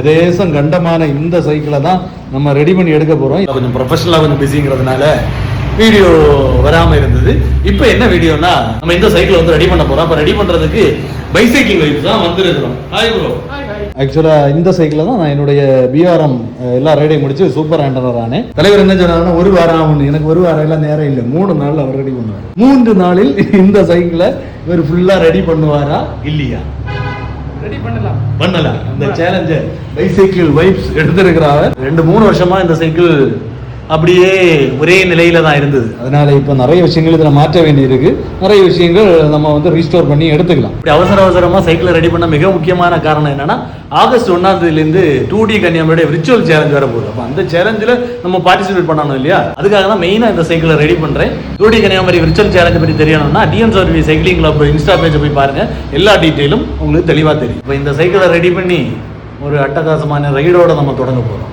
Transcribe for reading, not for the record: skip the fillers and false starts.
எதேசம் கண்டமான இந்த சைக்கிளை தான் நம்ம ரெடி பண்ணி எடுக்க போறோம். கொஞ்சம் ப்ரொஃபஷனலா கொஞ்சம் பிஸிங்கிறதுனால வீடியோ வராம இருந்தது. இப்போ என்ன வீடியோனா நம்ம இந்த சைக்கிளை வந்து ரெடி பண்ண போறோம். அப்ப ரெடி பண்றதுக்கு பைசைக்கிள் வைப் தான் வந்திருக்கிறோம். Hi bro. ஆக்சுவலா இந்த சைக்கிள் தான் நான் என்னுடைய பிஆர்எம் எல்லா ரைடையும் முடிச்சு சூப்பர் ஹேண்டனர் ஆனேன். தலைவர் என்ன சொன்னாங்கன்னா ஒரு வாரம் ஆகும். எனக்கு ஒரு வாரம் எல்லாம் நேரம் இல்லை, 3 நாள் அவர் ரெடி பண்ணுவார். 3 நாளில் இந்த சைக்கிளை இவர் ஃபுல்லா ரெடி பண்ணுவாரா இல்லையா? ரெடி பண்ணலாம். இந்த சேலஞ்சை பைசைக்கிள் வைப்ஸ் எடுத்திருக்கிறாங்க. 2-3 வருஷமா இந்த சைக்கிள் அப்படியே ஒரே நிலையில தான் இருந்தது. அதனால இப்ப நிறைய விஷயங்கள் இதுல மாற்ற வேண்டி இருக்கு. நிறைய விஷயங்கள் நம்ம வந்து ரீஸ்டோர் பண்ணி எடுத்துக்கலாம். இப்படி அவசரமா சைக்கிளை ரெடி பண்ண மிக முக்கியமான காரணம் என்னன்னா, ஆகஸ்ட் 1ஆம் தேதியிலிருந்து 2D கன்னியாகுமரியுடைய விர்ச்சுவல் சேலஞ்ச் வர போகுது. அப்ப அந்த சேலஞ்சில் நம்ம பார்ட்டிசிபேட் பண்ணணும் இல்லையா? அதுக்காக தான் மெயினா இந்த சைக்கிளை ரெடி பண்றேன். 2D கன்னியாகுமரி விர்ச்சுவல் சேலஞ்ச் பற்றி தெரியணும்னா டிஎன்எஸ்ஆர்வி சைக்கிளிங் கிளப் இன்ஸ்டா பேஜை போய் பாருங்க. எல்லா டீட்டெயிலும் உங்களுக்கு தெளிவா தெரியும். இப்போ இந்த சைக்கிளை ரெடி பண்ணி ஒரு அட்டகாசமான ரைடோட நம்ம தொடங்க போறோம்.